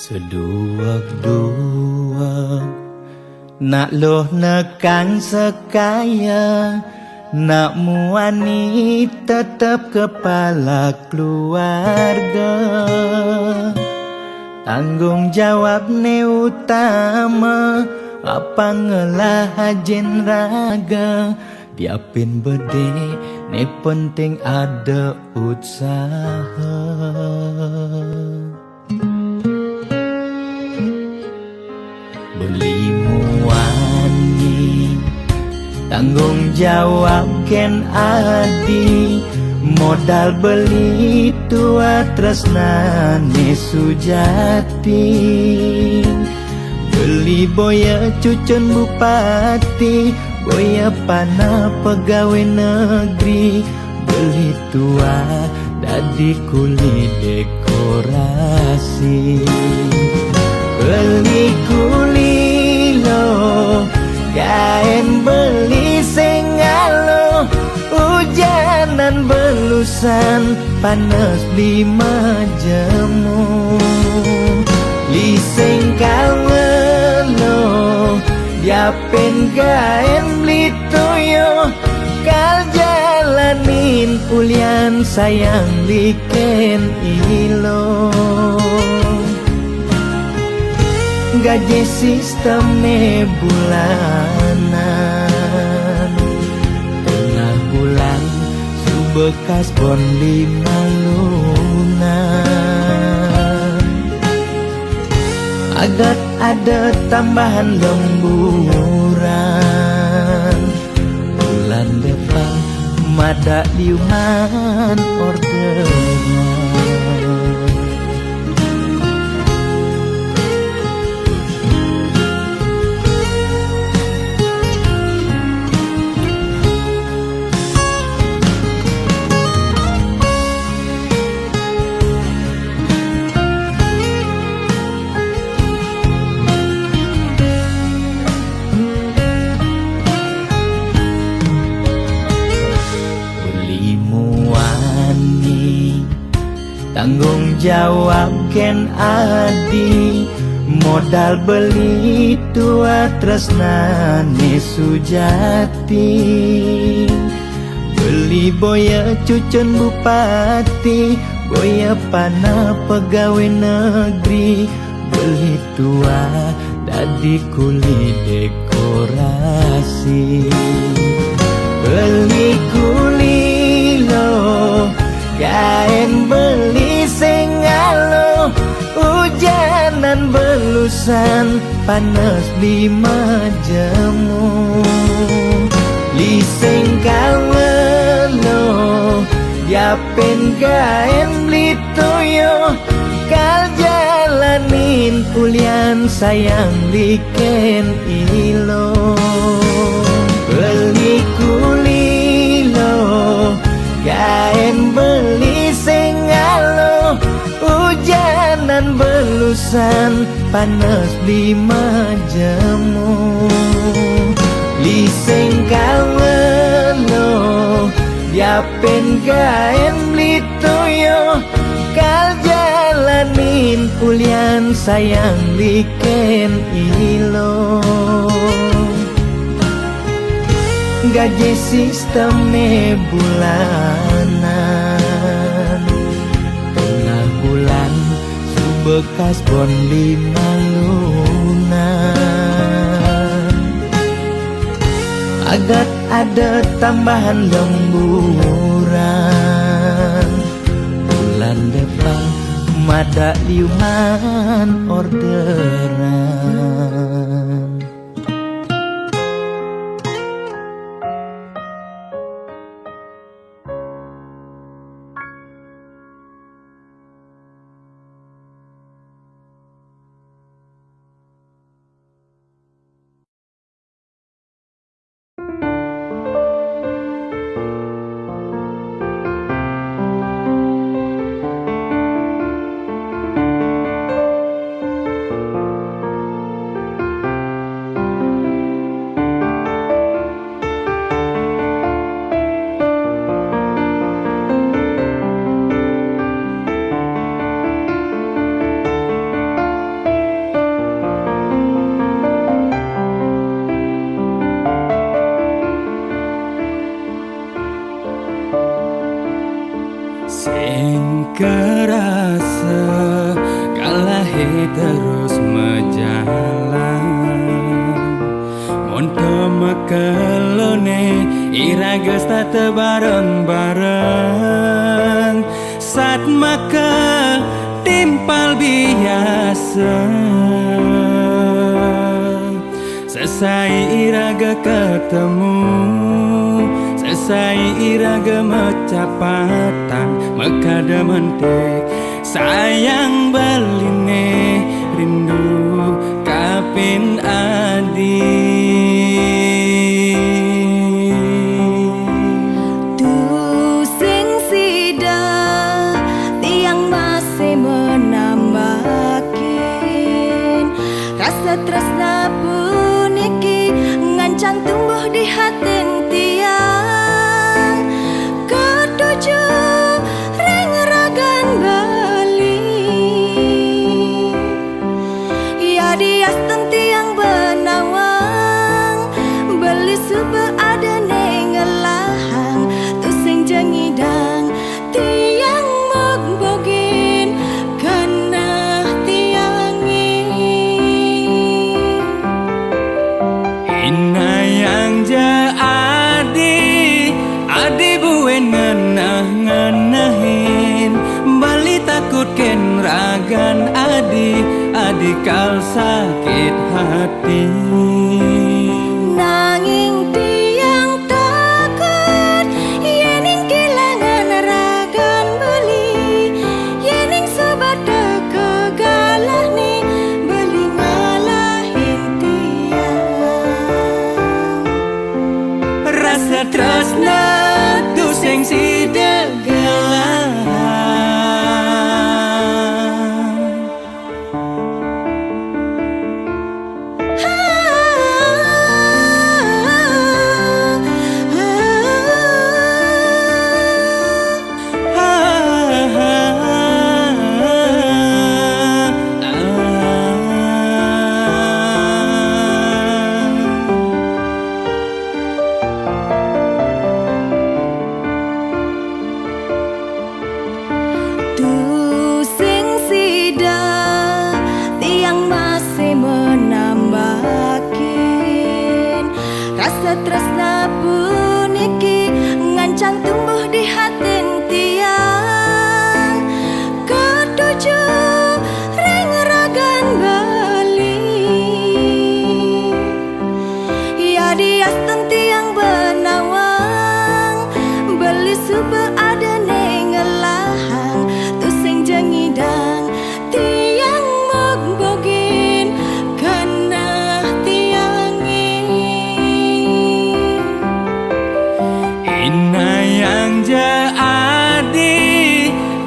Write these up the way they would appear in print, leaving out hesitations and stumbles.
Seduak-duak nak loh nekan sekaya, nak muani tetap kepala keluarga. Tanggung jawab ne utama, apa ngelah hajen raga. Diapin bede ne penting ada usaha. Beli muani tanggung jawab ken adi, modal beli tua tresnane sujati. Beli boya cucun bupati, boya panah pegawai negeri. Beli tua dadi kuli dekorasi. Beli kuli lo, kain beli sengalo. Hujanan belusan, panas lima jemu. Liseng kawelo, diapin kain beli toyo. Kal jalanin ulian sayang liken ilo. Gaji sistemnya bulanan, tengah bulan subekas bon 5 lunan. Agat ada tambahan lemburan, bulan depan mada liuman orderan. Tanggung jawab ken adi, modal beli tua tresnane sujati. Beli boya cucun bupati, boya panah pegawai negeri. Beli tua dadi kuli dekorasi. Beli kuli lo, kain beli sengalo. Hujanan belusan, panas 5 jemu. Liseng kawelo, diapin kain beli toyo. Kal jalanin ulian sayang liken ilo. Beli kuli lo, kain beli sengalo. Hujanan belusan, panas 5 jemu. Liseng kawelo, diapin kain beli toyo. Kal jalanin ulian sayang liken ilo. Gaji sistemnya bulanan, tengah bulan subekas bon 5 lunan. Agat ada tambahan lemburan, bulan depan mada liuman orderan. terus menjalan. Monto mekelone iraga stata bareng-bareng saat maka timpal biasa. Selesai iraga ketemu, selesai iraga mecapatan, mekada mentek sayang beline rindu kapin adi. Tu sing sida tiang masih menambakin rasa tresna puniki ngancang tumbuh di hati tiang ketujuh ring ragan bali ya dias tiang benawang beli sube ada nengelahang tu sing jengidang tiang magbogin kana tiangi Ina yang ja adi buen ngenah-ngenahin bali takut ken ragan adi kal sakit hati. nanging tiang takut yening kehilangan ragan beli yening sobat kegalah ni beli ngalahin tiang Rasa tresna tu sing sidegelan. Tu sing sida tiang masih menambakin rasa tresna puniki ngancang tumbuh di hati tiang ketujuh ring ragan bali ya dias tiang benawang beli sube ada nengelahang tu sing jengidang tiang magbogin kana tiangi Ina yang ja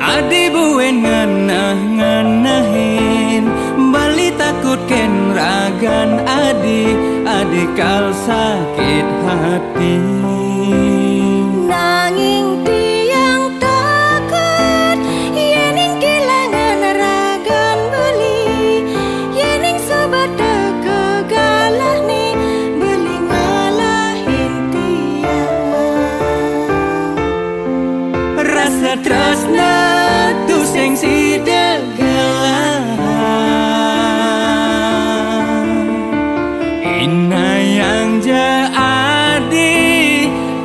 adi buen ngenah-ngenahin bali takut ken ragan adi kal sakit hati. nanging tiang takut yening kehilangan ragan beli yening sobat kegalah ni beli ngalahin tiang Rasa tresna tu sing sidegelan. Ina yang ja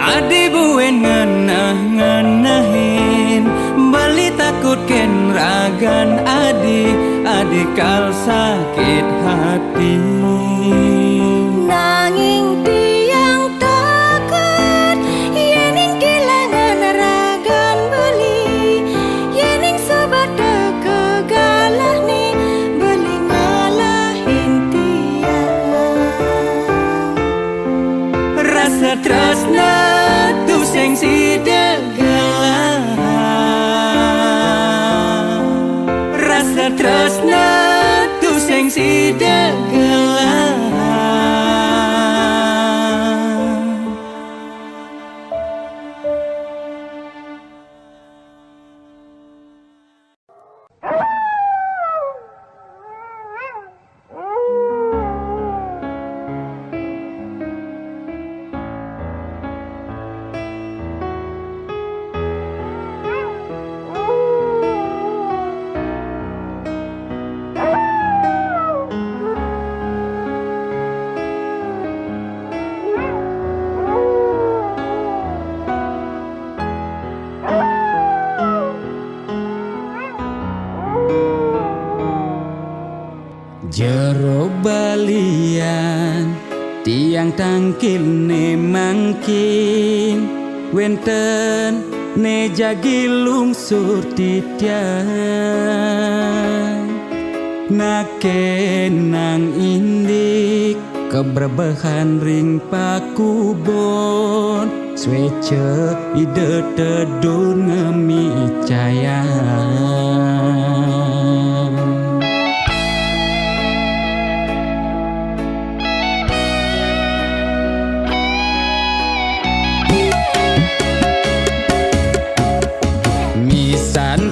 adi buen ngenah-ngenahin bali takut ken ragan adi kal sakit hati. nanging tiang takut yening kehilangan ragan beli yening sobat kegalah ni beli ngalahin tiang Rasa tresna tu sing sidegelan. Rasa tresna tu sing sidegelan. Jero balian tiang tangkil ne mangkin wenten ne jagi lungsur titian naken nang indik keberbahan ring pakubon swece ide tedur ngemi cayan.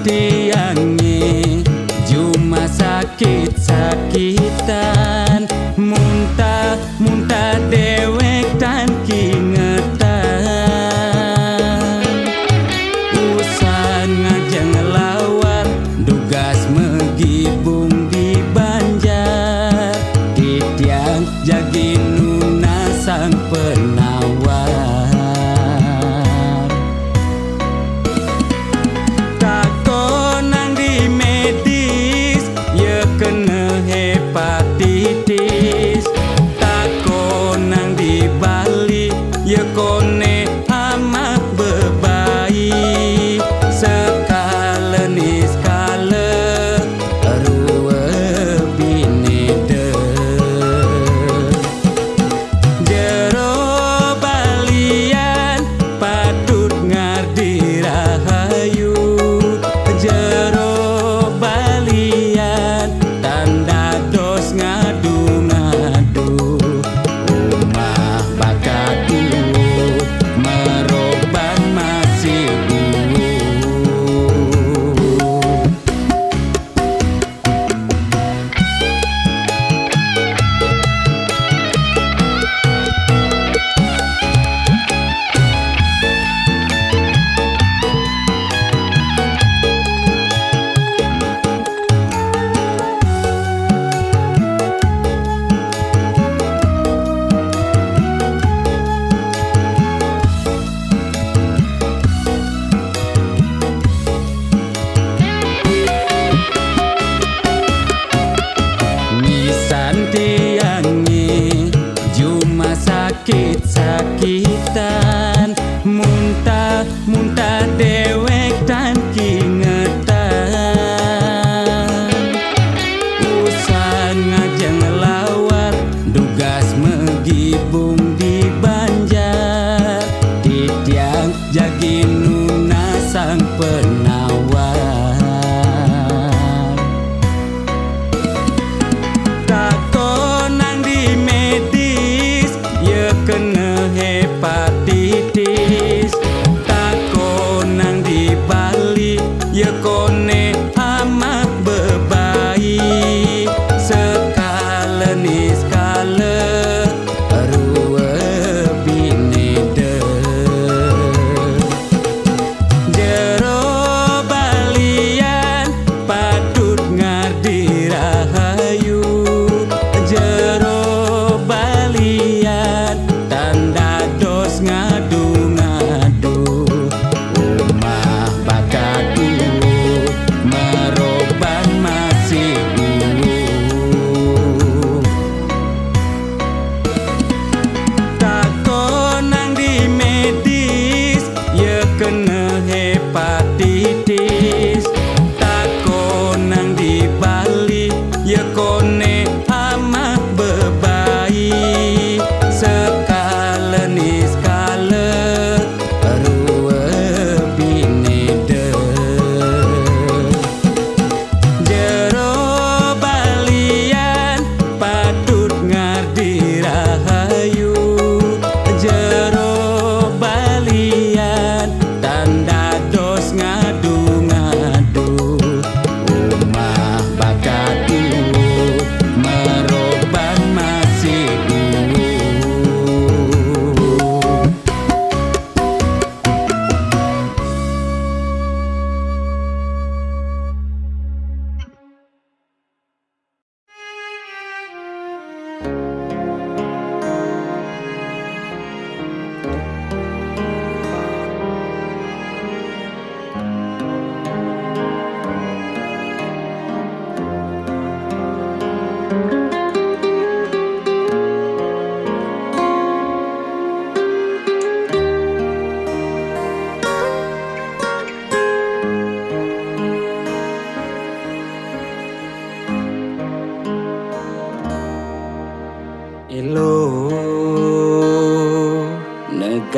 Tiangi cuma sakit-sakitan muntah dewek tan kingetan usan ngajeng lawan dugas megibung di Banjar titiang jagi nuna sang penawar hepatitis tako nang di Bali ye kone amat bebayi sekale ni skale ruwe binede jero balian patut ngardi rahayu jero balian tanda dos ngadu-ngadu umah bakatu meroban masih tiangi cuma sakit-sakitan muntah dewek tan kingetan usan ngajeng lawar dugas megibung di Banjar titiang jagi nuna sang penawar kena hepatitis tako nang di Bali ye kone amat bebayi sekale ni skale ruwe binede jero balian patut ngardi rahayu jero balian tanda dos ngadu-ngadu umah bakatu meroban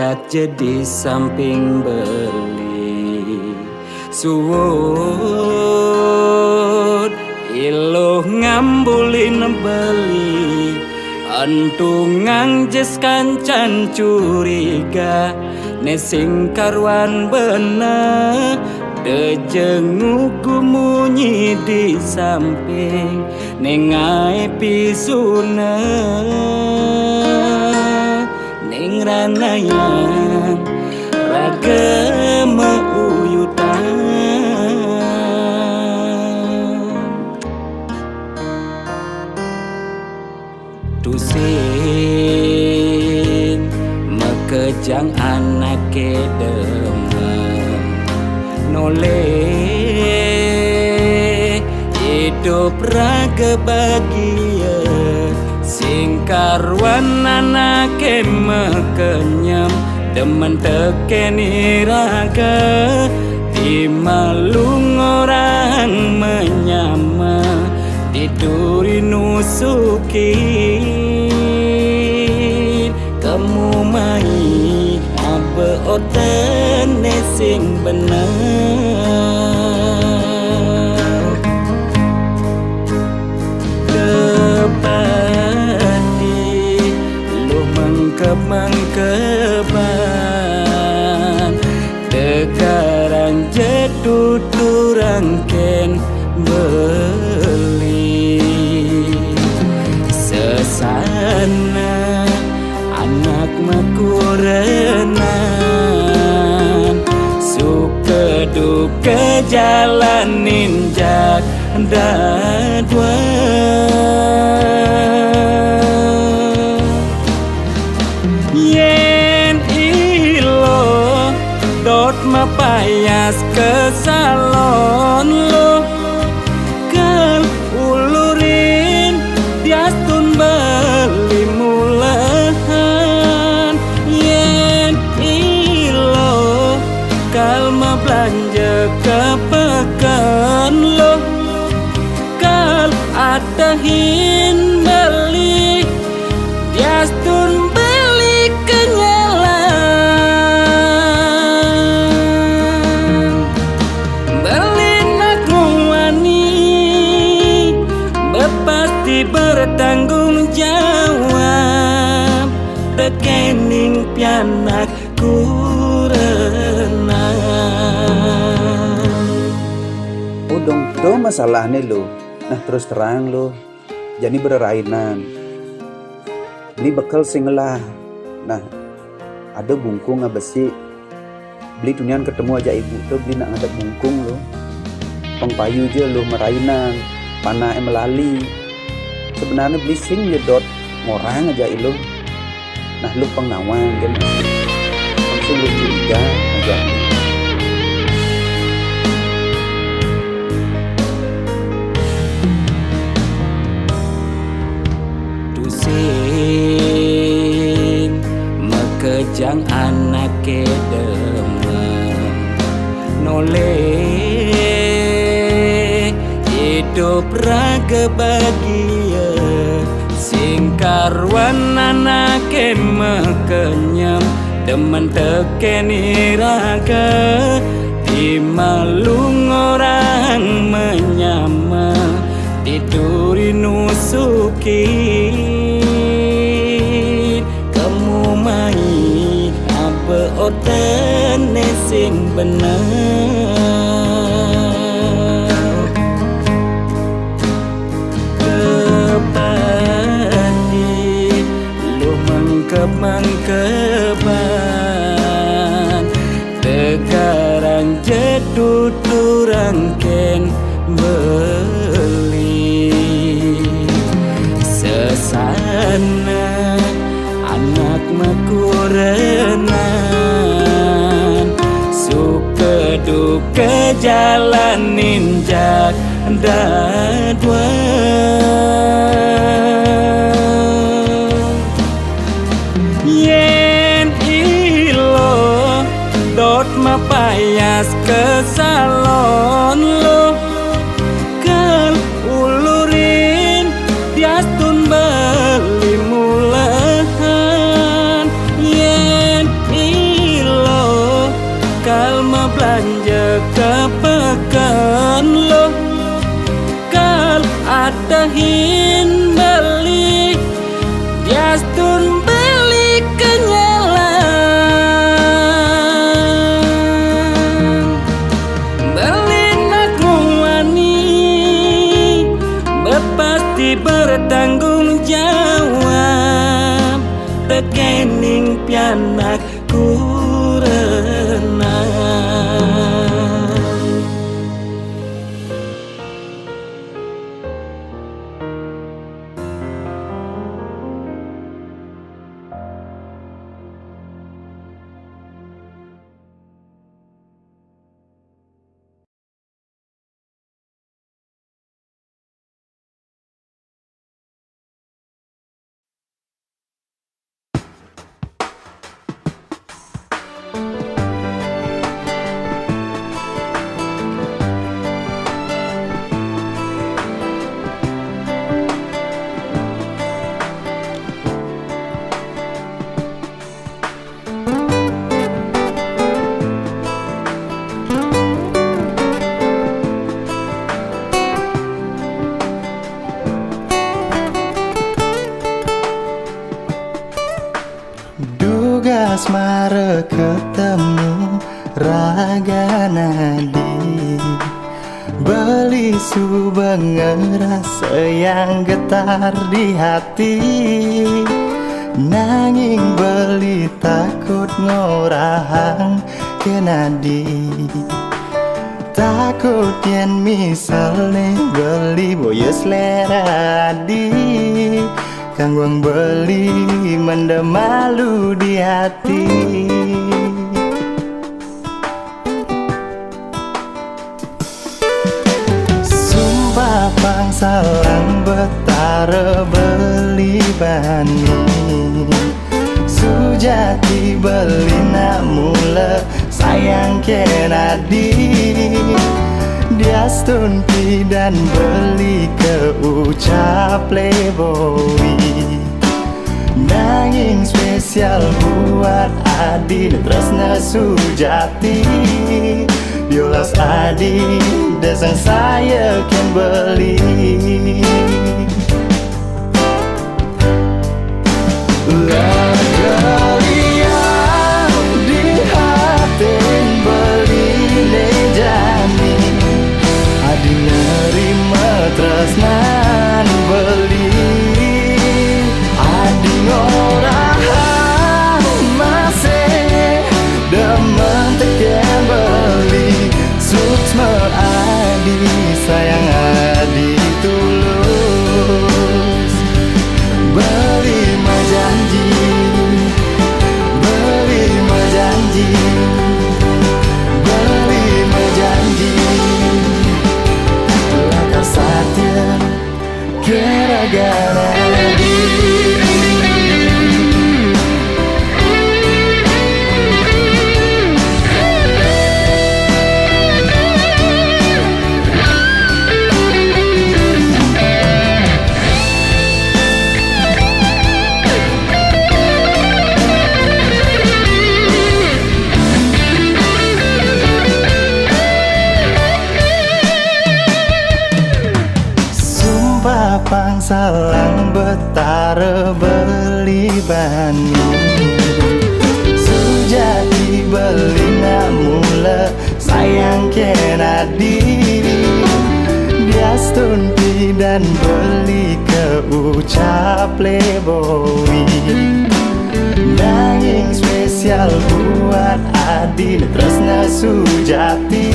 jak jadi samping beli suwun iluh ngambulin beli antungang jes kancan curiga nesing karwan bener dejeng gumunyi di samping nengai pisuna ning ranayang raga meuyutan tusin mekejang anak kedemang noleh hidup raga bahagia sing karwan anake mekenyam demen tekeni raga dimalung orang menyama diduri nusukin kamu mai abe otene sing bener kepadi lu mengkep-mengkepan tegarang jetuturang ken beli sesana anak makurenan suka duka jalanin jak dadwa yen ilo dot mapayas ke salon lo kal ulurin diastun beli mulahan yen ilo kalma belanja ke pekan lo kal adahin beli diastun beli kenyalan beli nak wani pasti bertanggung jawab rekening pianak kurenang udong do masalah nih lo nah terus terang lo jadi bererainan beli bekal singlah nah ada bungkung besi beli tunian ketemu aja ibu tuh beli nak ada bungkung lo pengpayu aja lo merainan panah melali sebenarnya beli sing jedot ngorang aja ilo nah lu pengawan kan langsung lu curiga aja tusin mekejang anak kedemang noleh hidup raga bahagia sing karwan anake mekenyam demen tekeni raga dimalung orang menyama diduri nusukin kamu mai abe otene sing bener mengkepan tegarang jetuturang ken beli sesana anak makurenan suka duka jalanin jak dadwa yen ilo dot mapayas ke salon lo kal ulurin diastun beli mulahan yen tahin beli Diastun beli kenyalan Beli nakwani Berpasti bertanggung jawab Tekening pianak kurenang Duga asmara ketemu raga nadi Beli subeng ngerasa yang getar di hati Nanging beli takut ngorahang ke nadi Takut yen misalnya beli boya selera di Kangguang beli mendem malu di hati Sumpah pangsalang betara beli bani Sujati beli nak mula sayang kenadi Diastun dan beli ke ucap playboy Nanging spesial buat Adi Tresna Sujati Diolas Adi desang saya kan beli Tresnan beli Adi ngorah masih demen teken beli Suksma Adi sayang Adi tulus Beli majanji Beli majanji Beli majanji Satya gara-gara pangsalang betara beli bani Sujati beli nak mula sayang kenadi Diastun dan beli ke ucap playboy Nanging spesial buat Adi Tresna Sujati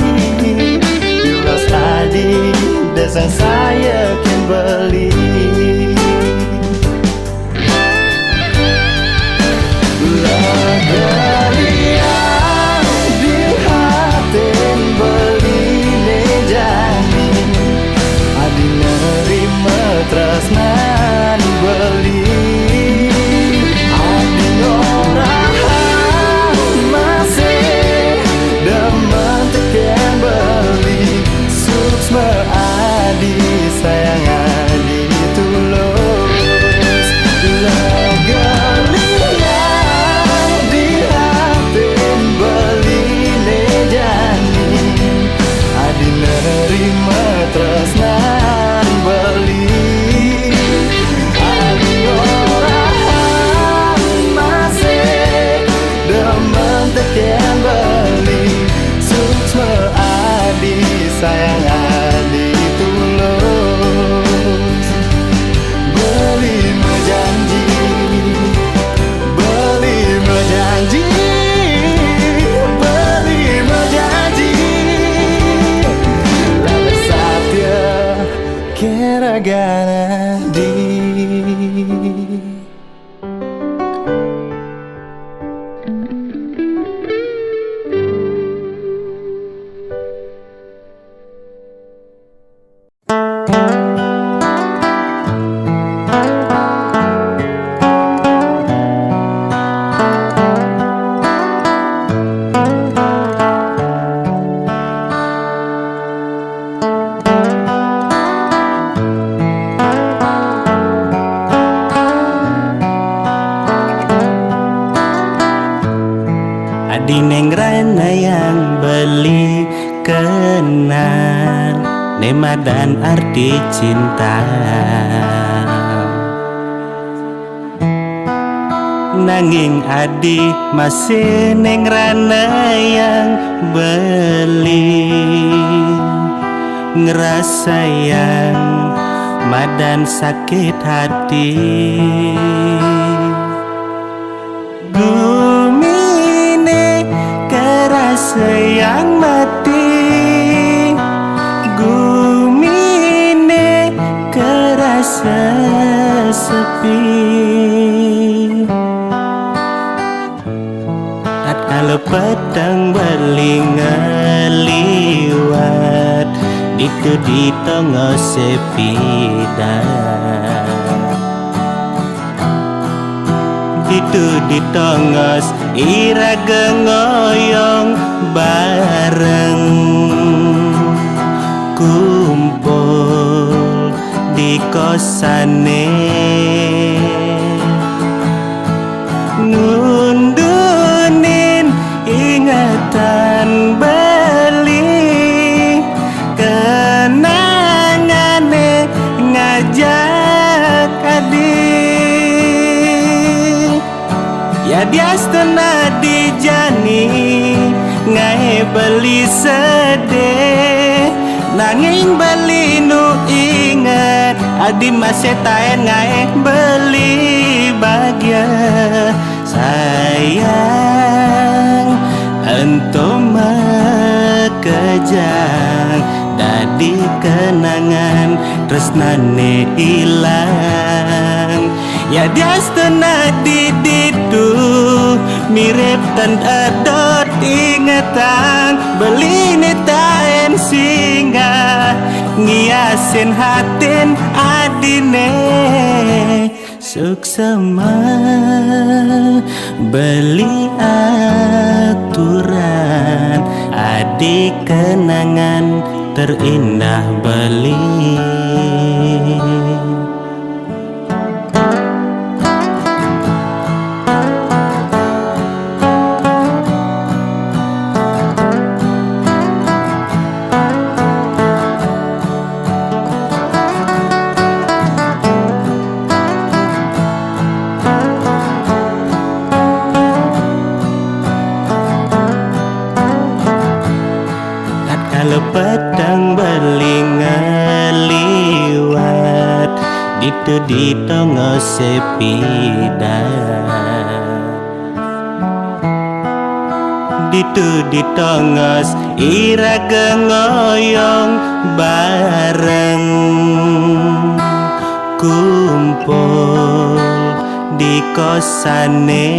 Diolas Adi desang saya kan beli Galian di hatin beli nejani Adi nerima tresnan beli Adi ngorah masih demen teken beli Suksma Adi sayang Adi tulus Galian di hatin beli nejani Adi nerima tresnan beli ragan di. Adi neng rana yang beli kenal nema dan arti cinta. Nanging adi masih neng rana yang beli ngerasa yang madan sakit hati. Gumine kerasa yang mati, gumine kerasa sepi. Tatkala petang beli ngeliwat itu di tengah sepi dan itu di tengah iraga ngoyong bareng kumpul di kosane ngundunin ingatan beli kenangane ngajak adik ya diastana dijani ngae beli sedih nanging beli nu inget adi masih taen ngae beli bahagia sayang ento makejang dadi kenangan tresnane ilang ya diastana diditu mirip tan adot ingetan beli taen singa ngiasin hatin adine suksema beli aturan adik kenangan terindah beli. Kalau petang beli ngeliwat itu di tengah sepi dan itu di tengah iraga ngoyong bareng kumpul di kosane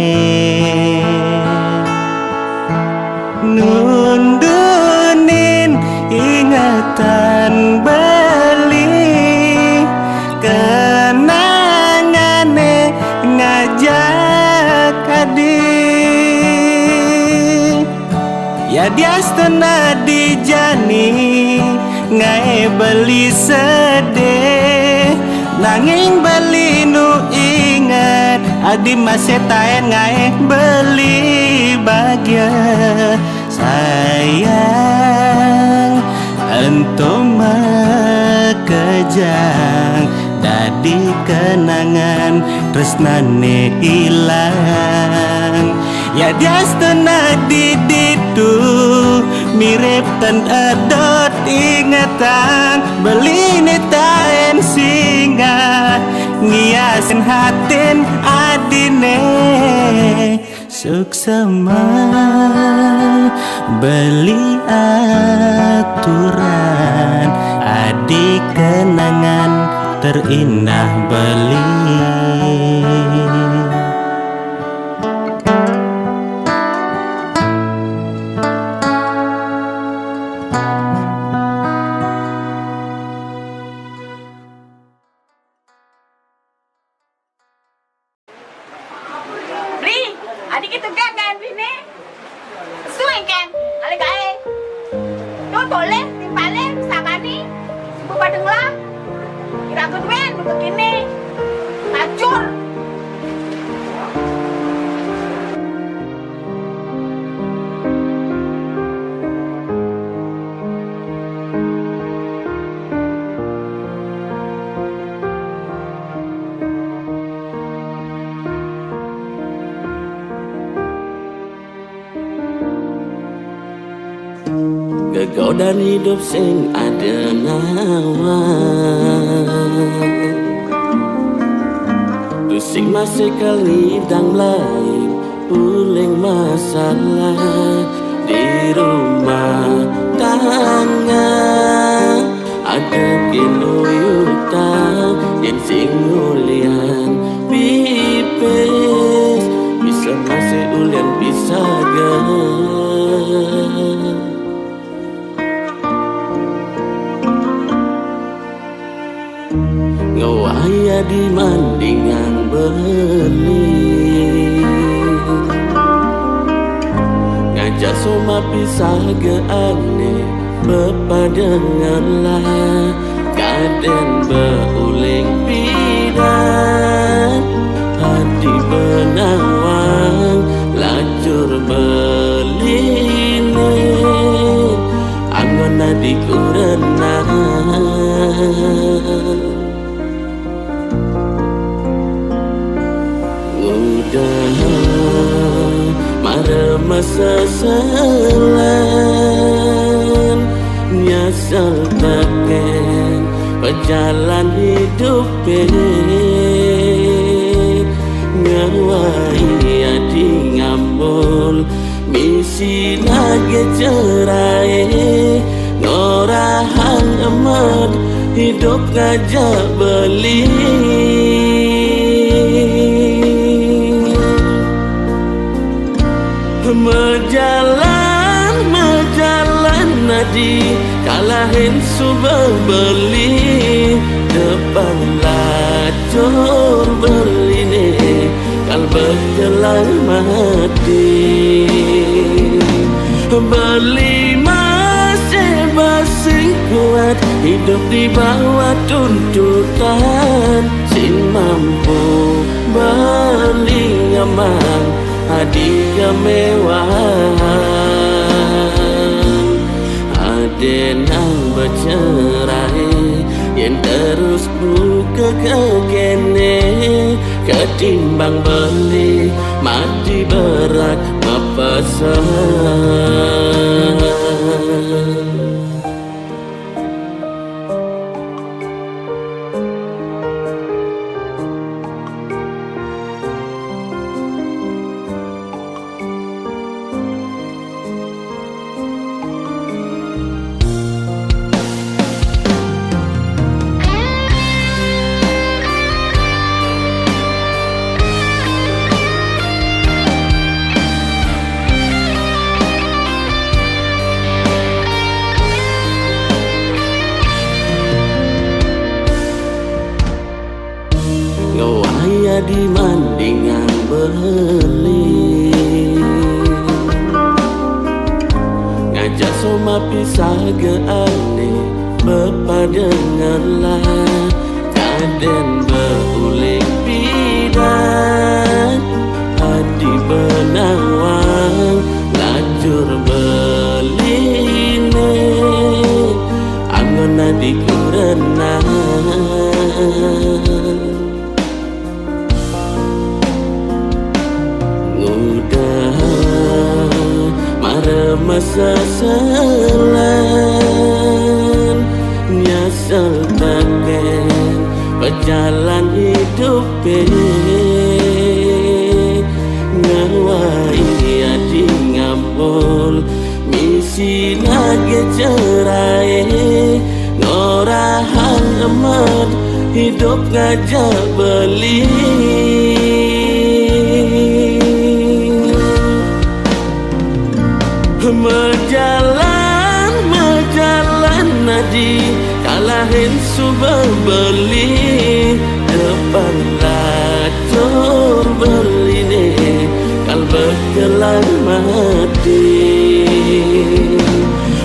nundunin ingatan beli kenangane ngajak adik ya diastana dijani ngae beli sedih nanging beli nu inget adi masih taen ngae beli bahagia sayang ento makejang dadi kenangan tresnane ilang ya diastana diditu mirip tan adot ingetan beli taen singa ngiasin hatin adine suksema beli aturan adik kenangan terindah beli. Bri, adik itu kan bini. Suing kan, ale gae. Tuh toleh, timpale, sakani. Ibu badeng lah. Kira keduen begini. Acur. Kegodan hidup sing ada nawa, pusing masih kali dang lain uling masalah di rumah tangga. Ada kinuyuta yang sing ulian pipes, bisa masih ulian bisa ngawaya di mandingan beli, ngajak soma pisah ke ane bepadenganlah kaden beuling pidan hati benawang lacur beline angon di kurenang. Mara masa selan nyasal taken berjalan hidup ngawai adi ngambul misi lagi cerai ngorahan emat hidup ngajak beli. Mejalan nadi kalahin subah beli depan lacur berline kal berjalan mati beli masih basing kuat hidup di bawah tuntutan sin mampu beli nyaman hadi kemewahan adenang bercerai yang terus buka kekene ketimbang beli mati berat mepesan. Ngawaya di mandingan beli, ngajak soma pisah ke ane bepadenganlah kaden beuling pidan hadi benawang lacur beline angon di kurenang. Mara masa selan nyasal taken berjalan hidup ngawai adi ngampul misi lagi cerai ngorahan emat hidup ngajak beli. Mejalan nadi kalahin subah beli depan lacur beli ne kal bekelan mati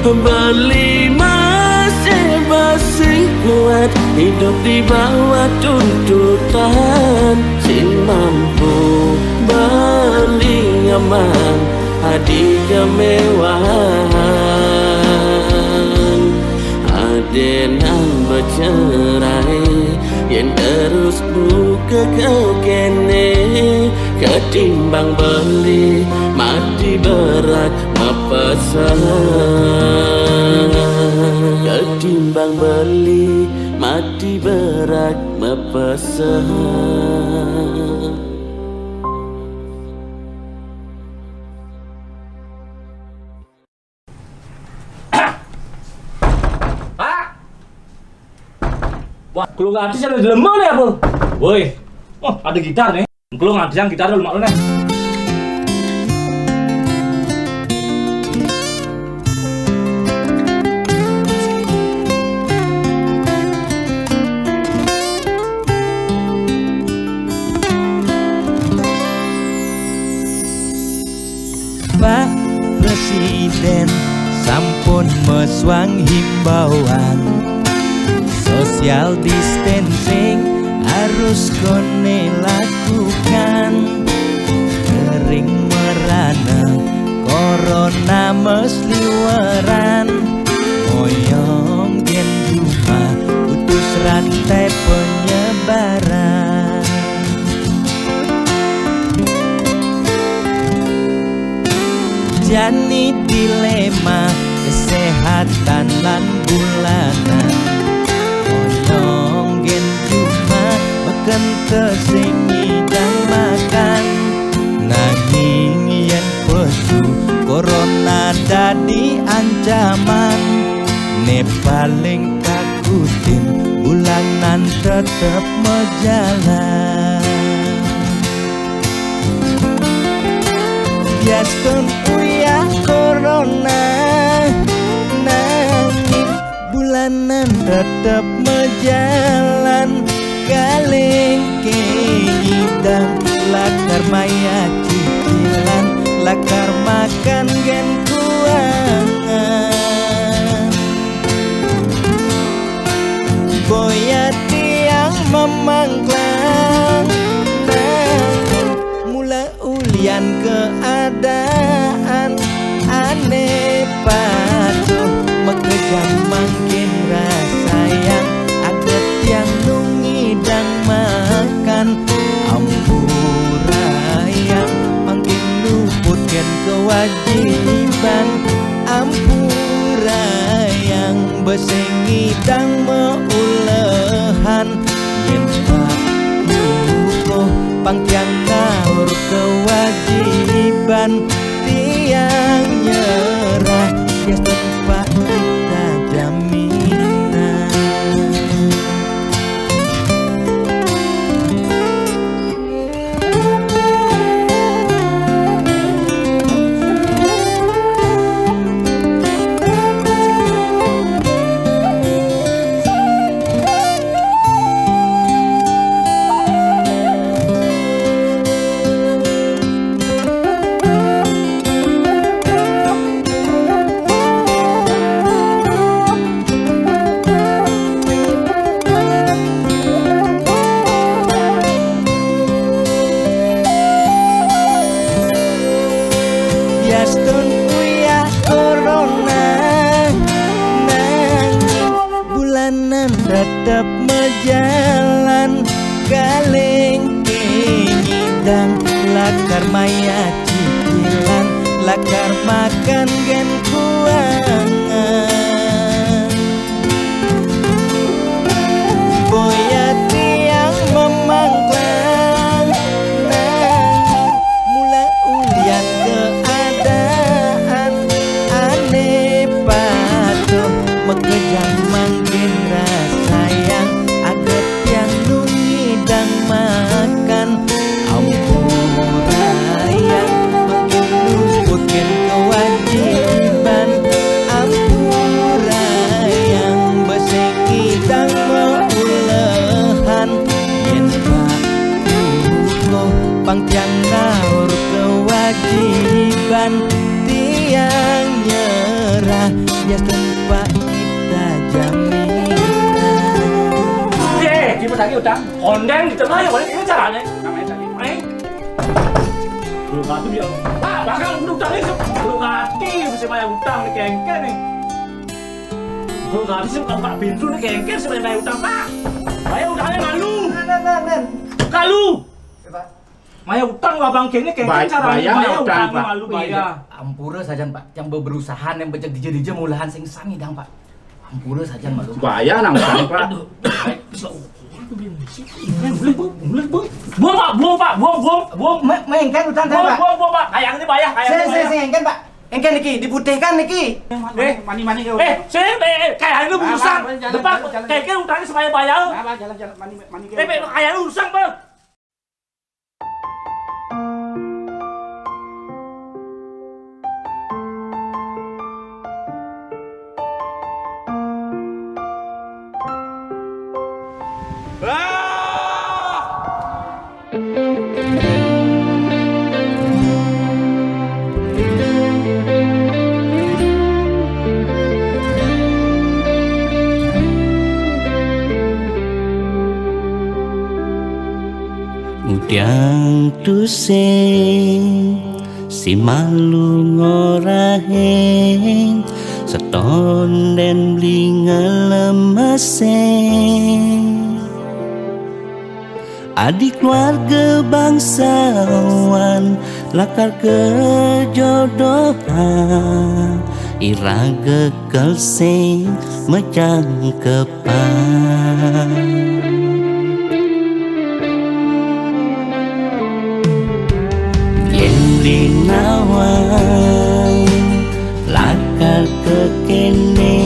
beli masih basing kuat hidup di bawah tuntutan sing mampu beli nyaman hadi kemewahan adenan bercerai yang terus buka kekene ketimbang beli mati berat mepesan ketimbang beli mati berat mepesan. Wah, kalau nggak ada ada lemah nih apa? Woi, oh ada gitar nih. Kalau nggak ada yang gitar dulu maklum nih. Pak Presiden sampun meswang himbauan social distancing harus kone lakukan kering merana corona mesliweran moyong gen cuma putus rantai penyebaran. Jani dilema kesehatan lan bulanan moyong gen cuma makan kesengi dan makan nanging yen pesu corona dadi ancaman ne paling takutin bulanan tetep mejalan. Biaskan uyah corona nanging bulanan tetep mejalan kaleng kenyidang lakar maya cicilan lakar makan gen kuangan boya tiang memangklang nanging mula ulian keadaan aneh patuh mekejam makin rasayang aget yang nungidang makan ampurayang makin luput gen kewajiban ampurayang besengidang meulehan yen lupuh pangtiang kaur kewajiban tiang nyerah yes tempat kita jaminan. Biaskan uyah corona nanging bulanan tetep mejalan kaleng kenyidang lakar maya cicilan lakar makan gen kuangan boya tiang memangklang nanging mula ulian keadaan aneh patuh mekejang makin rasayang aget yang Pang tiang kaur kewajiban tiang nyerah ya tanpa kita jaminan. Gimana lagi utang? Kondeng di tengah yang paling kejar nih. Main. Belum hati dia. Bahkan utang ini belum hati bisa bayar utang nih kengkel nih. Belum hati sih kalau Pak Bintu nih kengkel sih bayar utang Pak. Bayar utangnya malu. Kalu. Maya utang abang kengnya kengkel caranya bayar utang malu bayar. Ampura saja Pak, yang berusaha yang becek dije mulahan sing sami dang Pak. Ampura saja malu. Bayar nang Pak. Buang mengengken utang saya Pak. Buang Pak, kayang ini bayar, Saya engken Pak. Engken niki diputihkan niki. Mani kayang ini urusan. Depan kayaknya utangnya supaya bayar. Jalan mani. Kayang ini urusan Bang. Udiang tusing si malu ngoraheng seton dan blinga lemeseng adik keluarga bangsawan lakar kejodohan iraga kelseng mecang kepan. Nawang lakar ke kene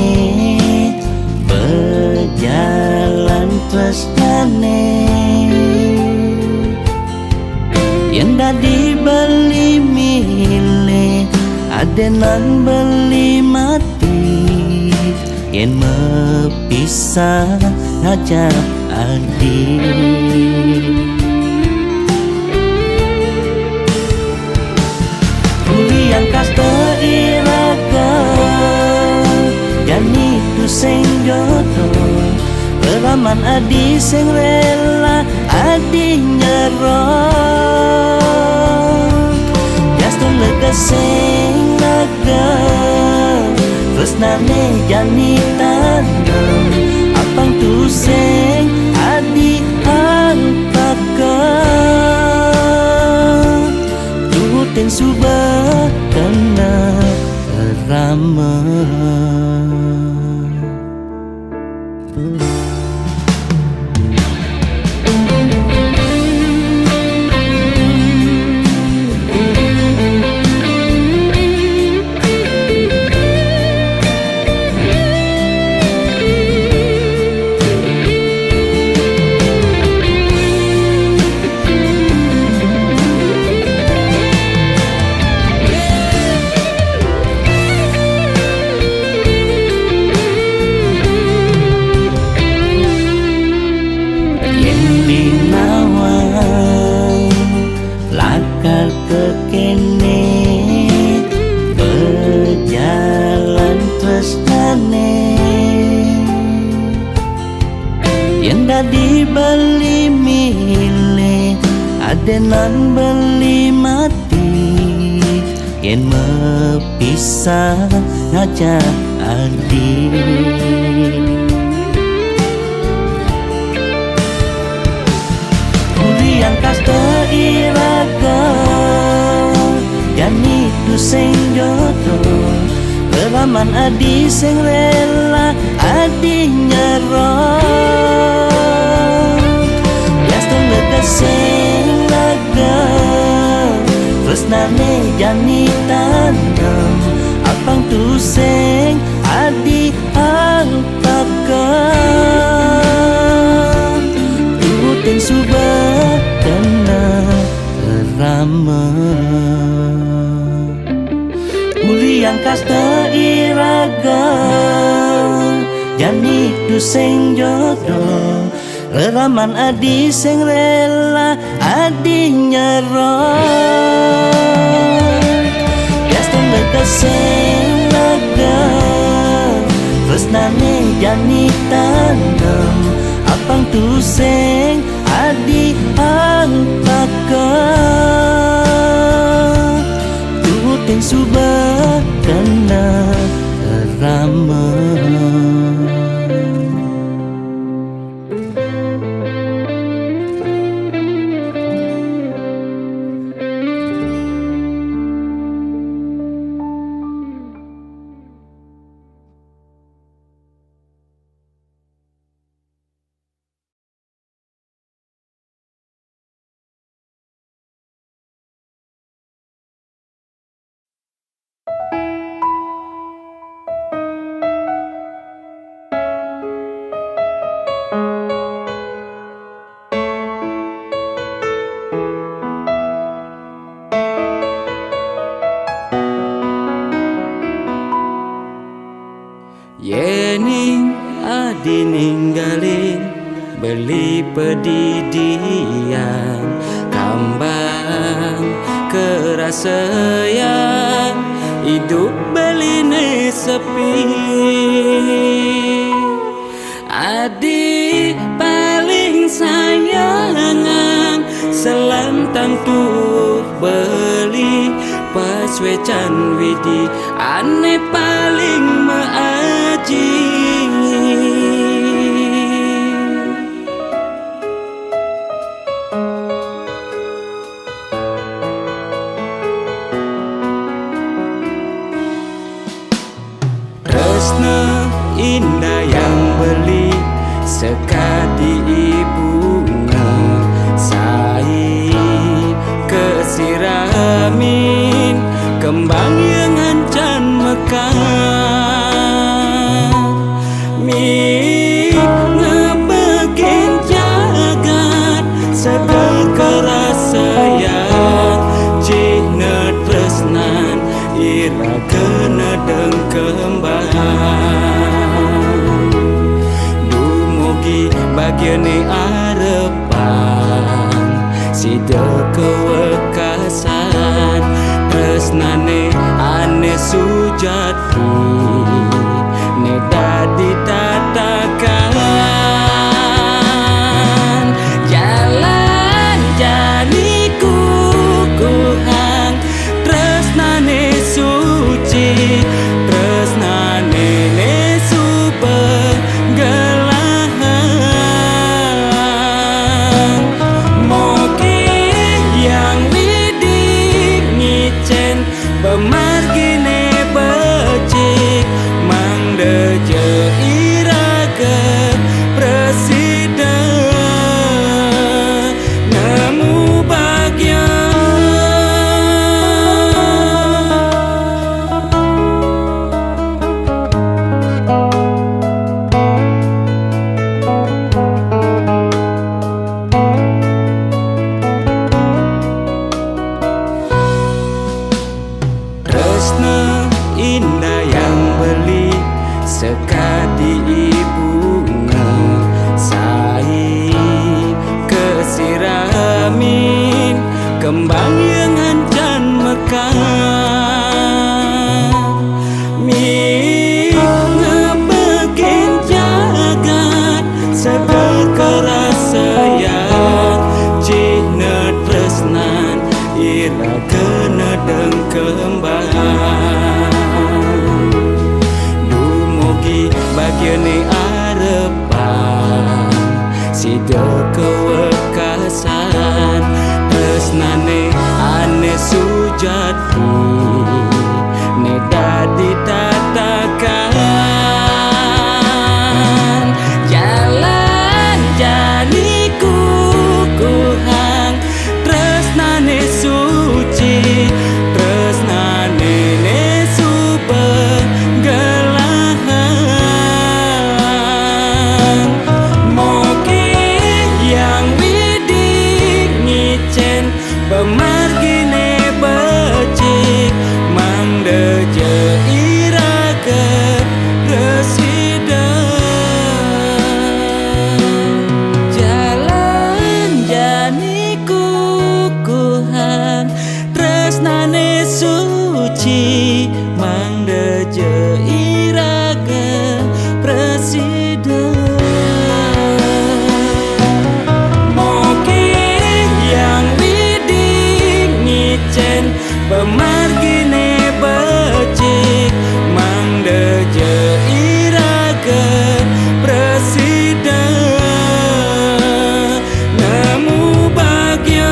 berjalan terus kane yang dadi beli milih adenan beli mati yang mepisah ngajak adik. Yang kasta iraga jani tu sing jodoh peraman adi sing rela adi nyerah jastun lega sing lega tresnane jani tandem apang tu sing adi alpaka tutin subah kena ramah. Dibeli milih adenan beli mati yang mepisah ngajak adik. Kuriang kasta iraga jani tu sing jodoh peraman adi sing rela adi nyerah sing lega tresnane jani tandem apang tu sing adi alpaka tutin subah kena ramah muliang kasta iraga jani tu sing jodoh Reraman adi sing rela adi nyerah. Gaston lega sing lega tresnane jani tanam apang tu sing adi antaka tuting subah kena rama. Yening adi ninggalin beli pedidian kambang kerasayan hidup beline sepi. Adi paling sayangan selantang tuh beli pas wecan widi ane paling maaji. Tresna indah yang beli sekadi ibunya sai kesiramin kembang yang ancan mekar mi ngebagian jagat segala kerasayang cina tresnan ira kena deng kembang dumugi bagiane arepan sida kewekasan tresnane ane sujati ne dadi tatakan jalan janiku kuhang tresnane suci tresnane ne super gelahan moki yang widik ngicen pemargine becik mangdeje iraga presiden nemu bagian. Tresna indah yang beli sekadi ibunya sai kesiramin kembang yang ancan mekar mi ngebagian jagat segala kerasayang cina tresnan ira kena deng kembang dumugi bagiane arepan sida kewekasan tresnane ane sujati ne dadi tatakan jalan janiku kuhang tresnane suci tresnane ne super gelahan moki yang widik ngicen pemargine becik beci mang deje iraga presiden moki yang widing ngicen pemargine becik mang deje iraga presiden nemu bahagia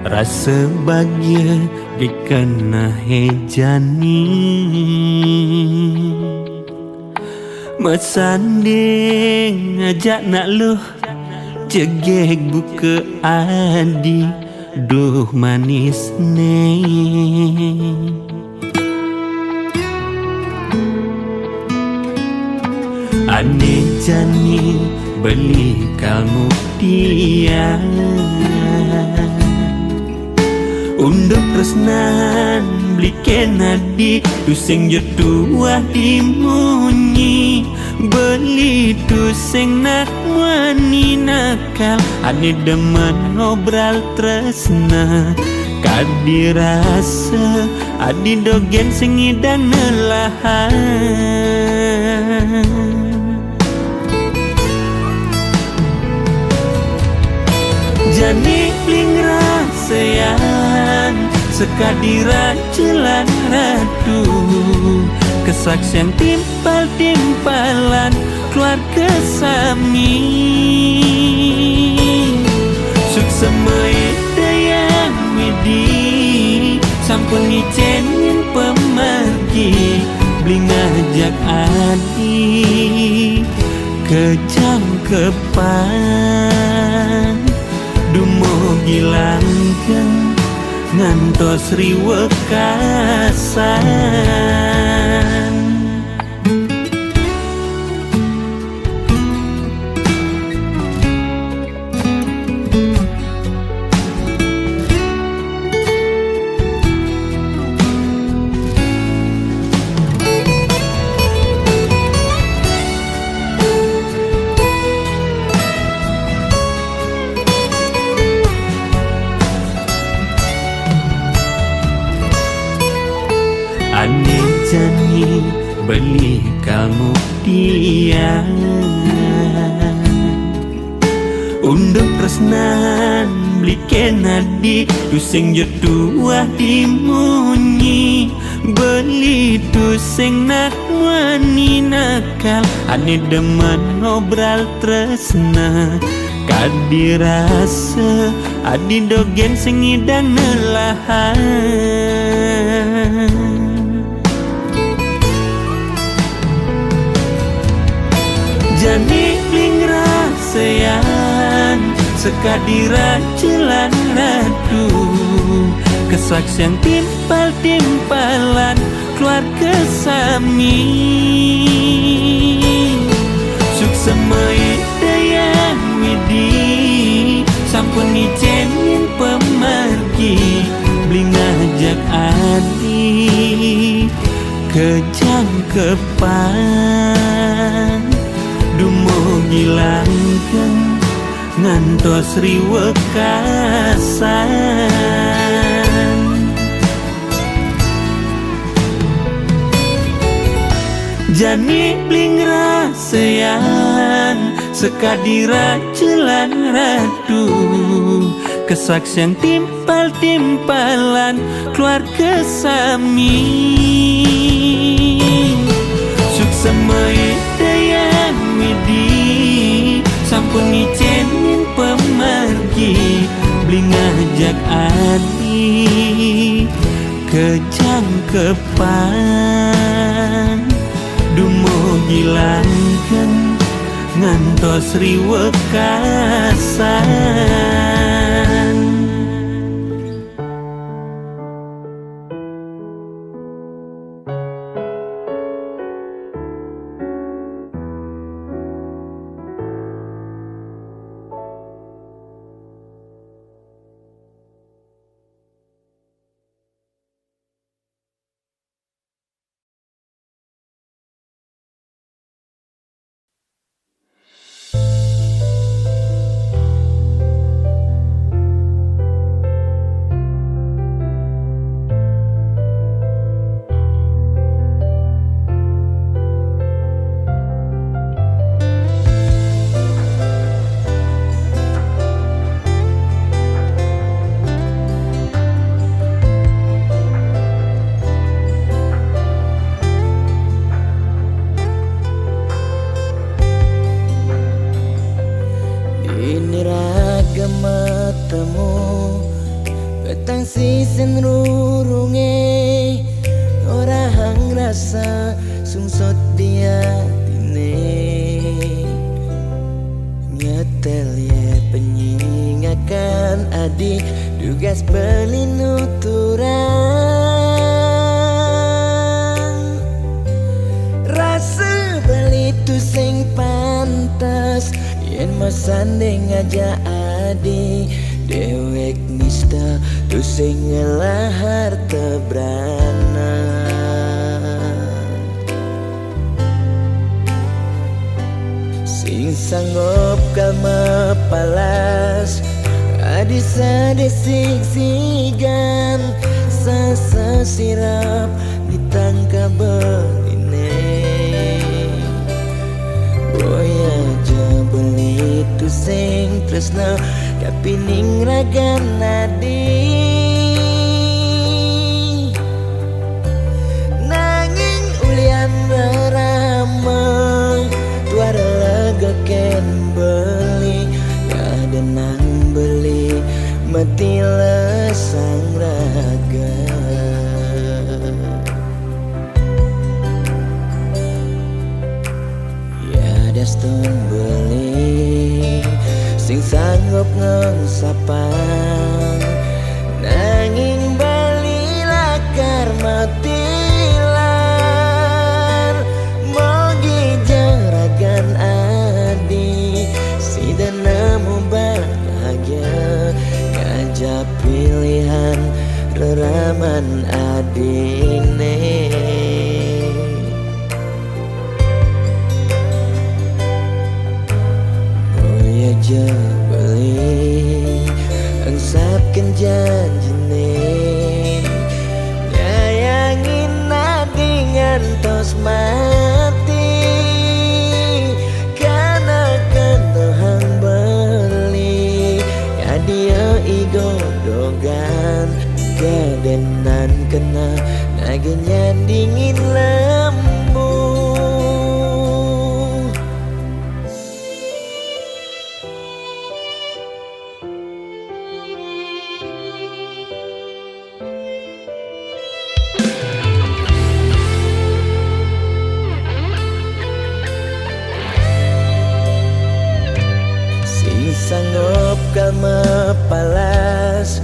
rasa bahagia dikena hejani mesanding ngajak nak luh cegek buka adi duh manis ne ane jani beli kalmu dia untuk tresnan beli kenadi tusing jetua dimunyi beli tusing nak wani nakal ane demen ngobrol tresna kadi rasa adi dogen sing ngidang nelahan jani pling rasayan sekadira jelan ratu kesaksian timpal-timpalan keluarga sami suksemai dayang widi sampun ngicenin pemargi beli ngajak adi ke jangkepan dumo gilangkan ngantos riwekasan ane jani beli kamu dia untuk tresnan beli kenadi tusing jetua dimunyi beli tusing nak wani nakal ane demen ngobrol tresna kadi rasa adi dogen sing ngidang nelahan jani pling rasayan sekadira jelan ratu kesaksian timpal-timpalan keluarga sami suksemai dayang widi sampun ngicenin pemargi beli ngajak adi ke jangkepan dumo ngilangkan ngantos riwekasan jani bling rasayan sekadira jelan ratu kesaksian timpal-timpalan keluarga sami suksemai dayang pun ngicenin pemergi beli ngajak adi kecangkepan dumo gilangkan ngantos riwekasan. Ini ragam matamu petang sisen rurunge orang rasa sungsot dia tine nyetel ye penyingakan adik tugas belinuturan rasa beli tu sing pantas yen masanding aja adi dewek nista tu sing ngelahar tebrana sing sanggup kalma palas adi sadesik sigan sasa sirap ditangka beline boya beli tu sing tresna kapining ragan nadi nanging ulian ramang tuara lega ken beli ada nang beli mati sang raga daston beli sing sanggup ngengsapang nanging bali lakar matilan mogi jaragan adi si nemu bahagia ngajak pilihan reraman adine aja beli angsapkan janjine nyayangin nadingan tos mati karena kentohang beli kadia igodogan gadenan kena nagenya dingin lembu sanggup kalma palas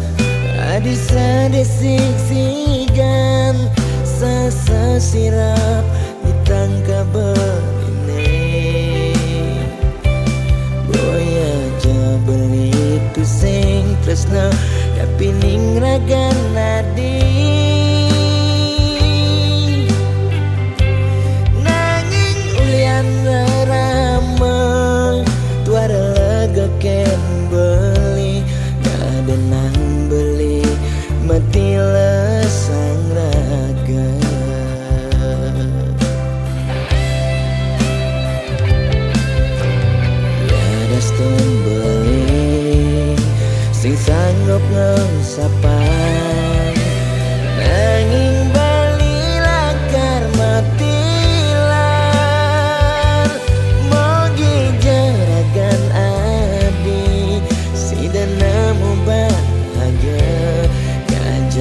adi sadesik sigan sasa sirap ditangka beline boya jabeli tu sing tresna kapining ragan nadi nanging ulian ramang tuara ken beli ada nang beli mati sang raga ya daston beli sing sanggup ngengsapang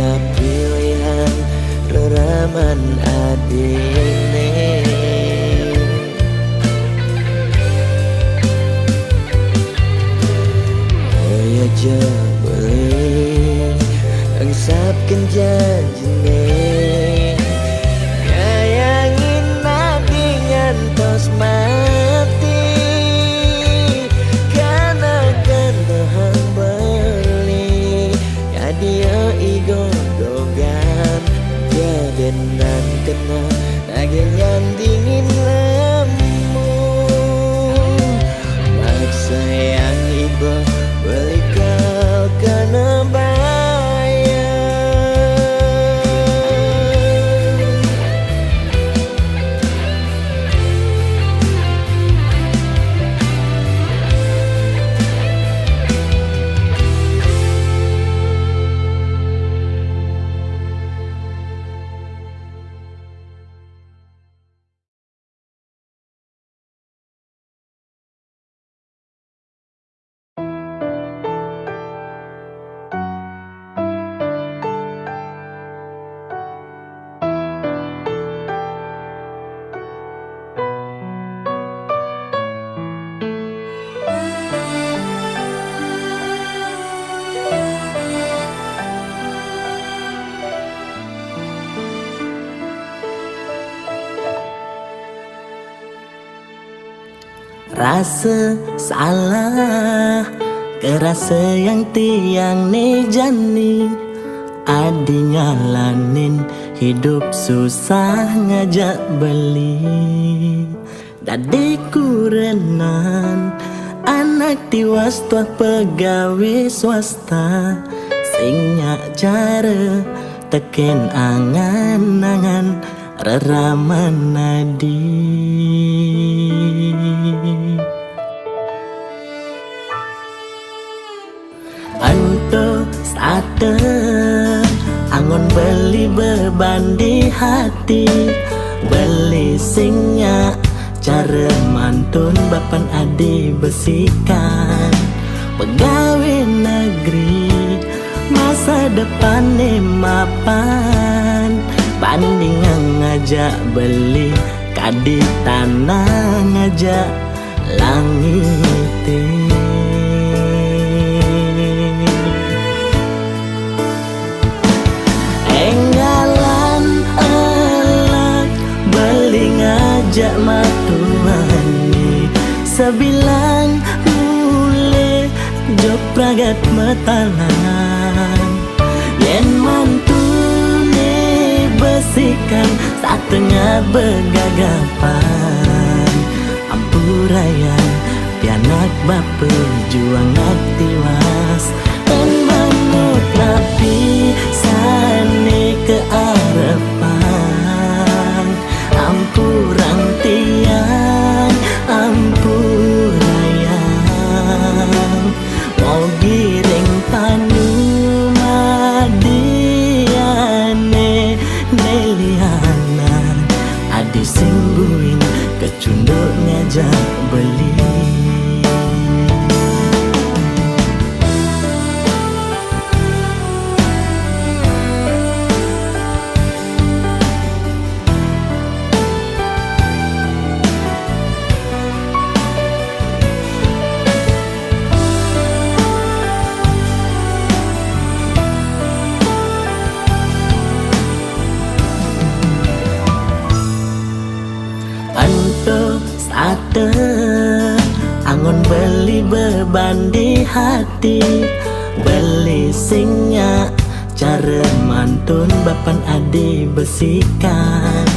ngajak pilihan reraman adine Kaya aja boleh angsapkan janjine Kayangin nadi ngantos mati Karena kendahan beli Dia igodogan Jadenan kena Nagenyan dingin lemu Maksa yang iba Beli kau kena bayar Rasa salah kerasa yang tiang ni jani Adi ngalanin hidup susah ngajak beli Dadi kurenan anak tiwas tuah pegawai swasta Sinyak cara teken angan-angan reraman nadi Anto starter angon beli beban di hati Beli singnya cara mantun bapan adi besikan Pegawai negeri masa depan ni mapan Bandingan ngajak beli kadi tanah ngajak langit Enggalan elak beli ngajak matuani Sebilang mule jok pragat metalan Yen mantune besikan setengah begagapan Ampuraya pianak bapa juang tiwas Dan bangun rapi sane ke harapan Ampurang tiang ampurayang Mau giring panu madiane Neliana adi singguin kecunduk ngajak beli angon beli beban di hati Beli singnya cara mantun bapan adi besikan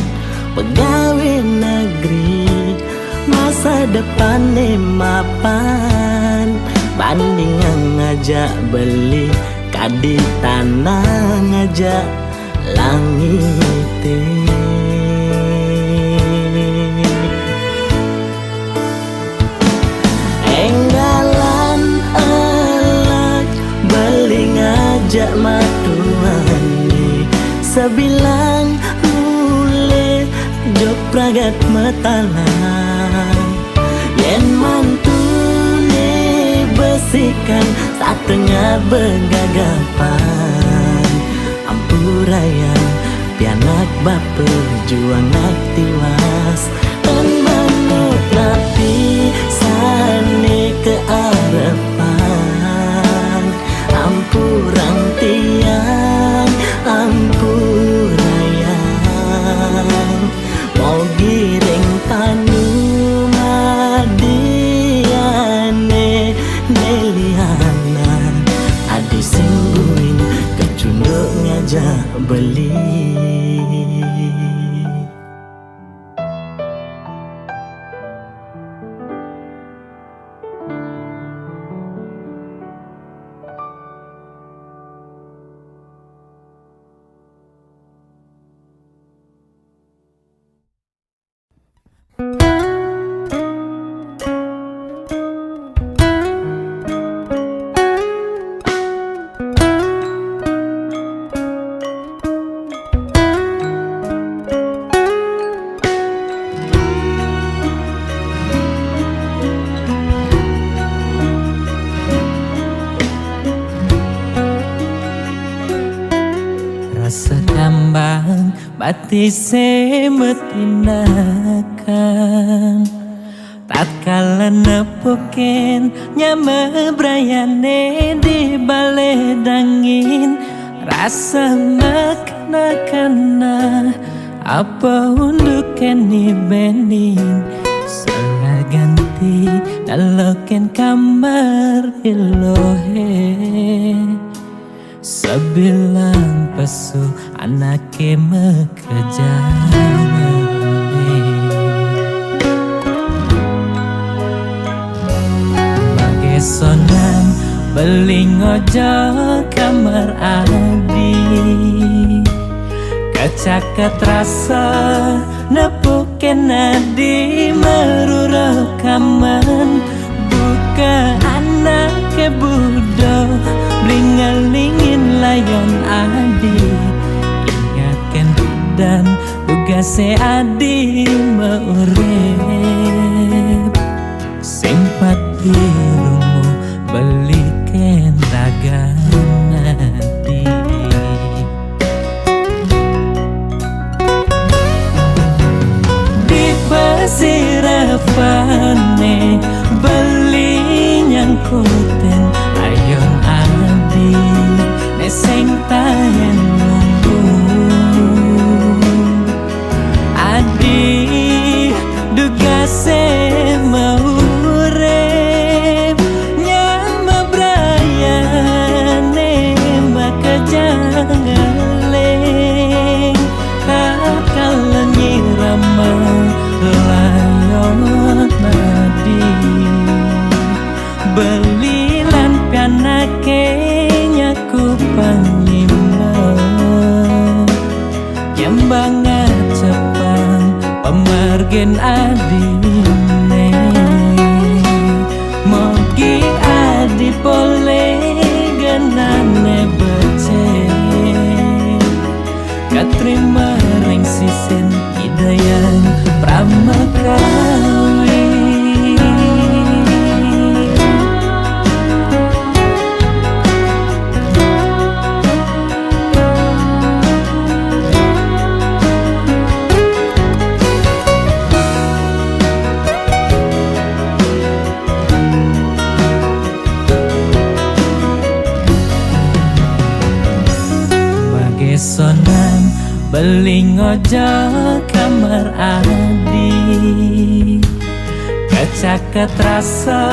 Pegawai negeri masa depan ni mapan Bandingan ngajak beli kadi tanah ngajak langit Enggalan elak beli ngajak matuani Sebilang mule jok pragat metalan Yen mantune besikan setengah begagapan Bapejuang nak tiwas dan manuk napi sane ke arepan. Ampurang tiang, ampurayang, mau giring tanu madiane neliana. Adi singguin kecunduk ngajak beli. Rasa kambang bati semetinakan tatkala nepukin nyame brayane di bale dangin. Rasa makna-kana apa untuk keni bening selaganti daloken kamar ilohe. Sebilang pesu anake mekejane. Bagesonan beling ojo kamar adi, kecaket rasa nepuken adi meruro kaman. Buka anake budo blingalingin layon adi, ingatkan dan tugase adi meurep. Simpati rumu beliken ragan adi. Di pasirafane beli nyangkuten ayon adi neseng tayen nunggu. Adi dugase mau urep nyama brayane makajangaleng takala nyirama layon adi. Belilan pianake nyaku panglima Jembangan cepang pemargen adine. Mogi adi pole genane becek katrima ring sisen hidayan pramekawi. Sonan beling ojo kamar adi, kecaket rasa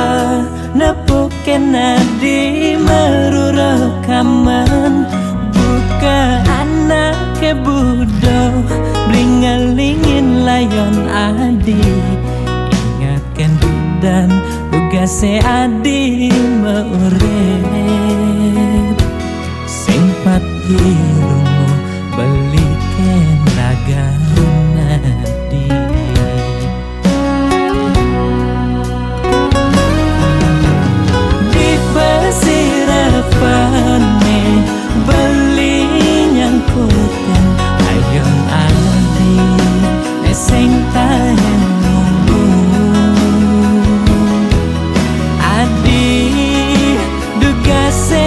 nepuken adi meruro kaman. Buka anake budo blingalingin layon adi, ingatkan dan tugase adi meurep. Simpati rumu beliken ragan adi. Di pasirafane beli nyangkuten ayon adi neseng tayen nunggu. Adi dugase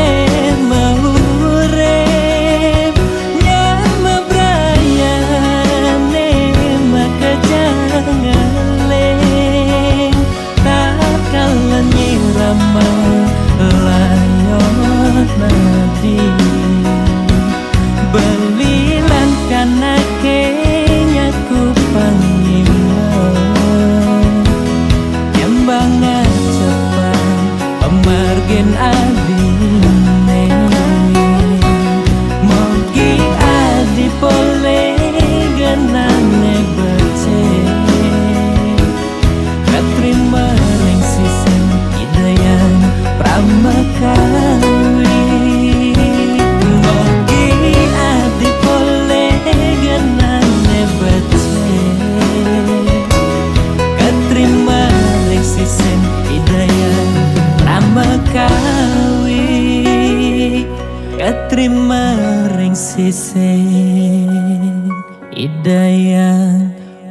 sing idaya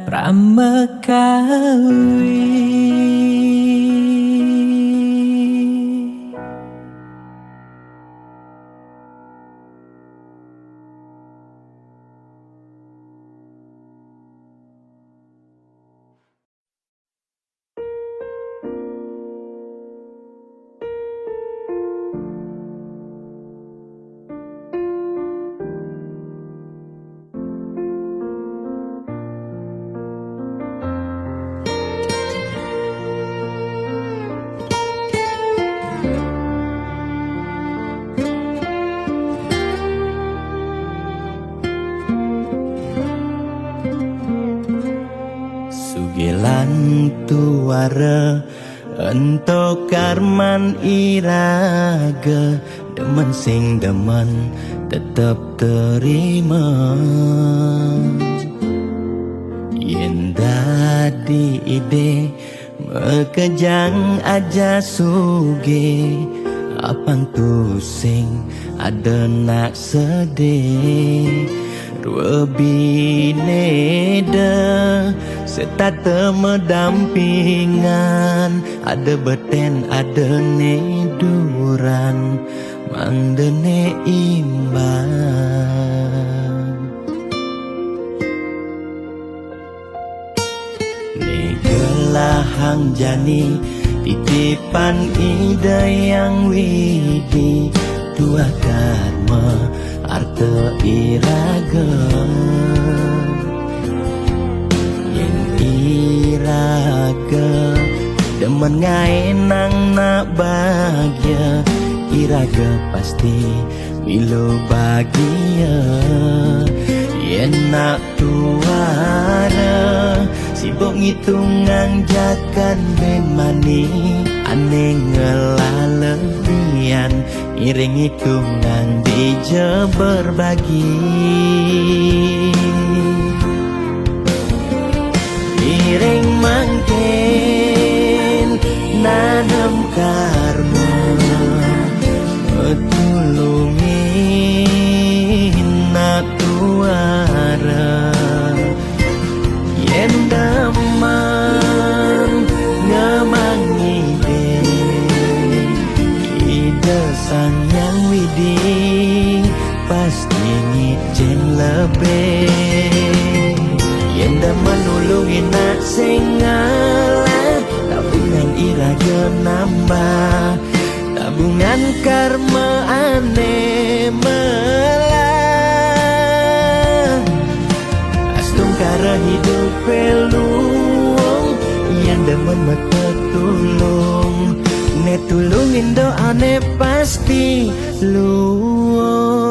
pramekawi. Sugilan tuara ento karman iraga, demen sing demen tetep terima. Yen dadi ide mekejang aja suge, apang tu sing ada nak sedih. Dua bineda serta temedampingan, ada beten ada neduran, mandene imbang. Negelahang jani titipan ide yang widi, dua karma arta iraga. Yen iraga demen ngaenang nak bahagia, iraga pasti milo bahagia. Yen nak tuara sibuk ngitungan jakan ben mani, aneh ngelalebian iring hitungan dija berbagi. Iring mangkin nanam karma, metulungin nak tuara. Yen daman ngemangi ide sang yang widi, pasti ngicen lebih. Yen daman nulungin nak sing ngalah, tabungan iraga nambah, tabungan karma aneh melah. Astung kara hidup peluang, yang demen mata tulung, ne tulungin doane pasti luang.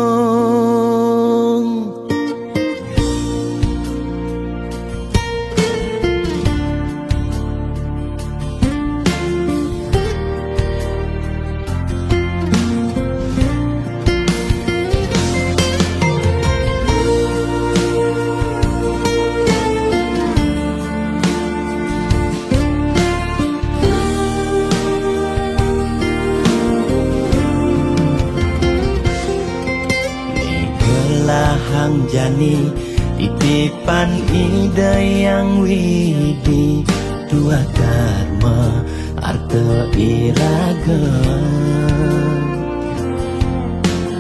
Hang jani titipan ide yang widi, dua karma arta iraga.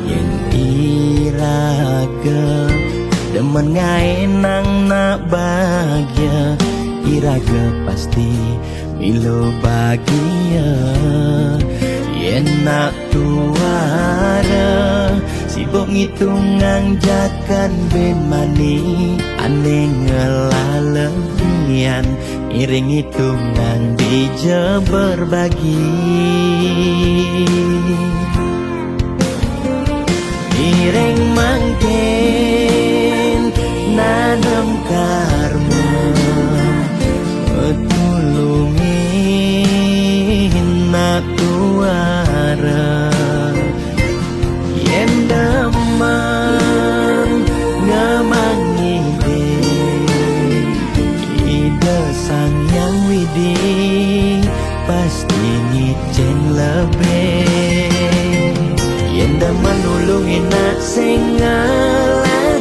Yen iraga demen ngaenang nak bahagia, iraga pasti milo bahagia. Yen nak tuara sibuk ngitungan jakan ben mani, aneh ngelalebian iring hitungan dija berbagi. Iring mangkin nanam karma, metulungin nak tuara. Yen daman ngemangi ide sang yang widi, pasti ngicen lebih. Yen daman nulungin nak sing ngalah,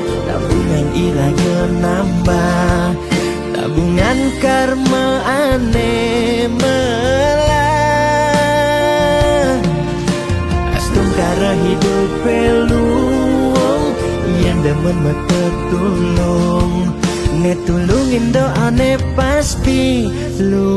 temen mata tulung, netulungin doane pas pilu.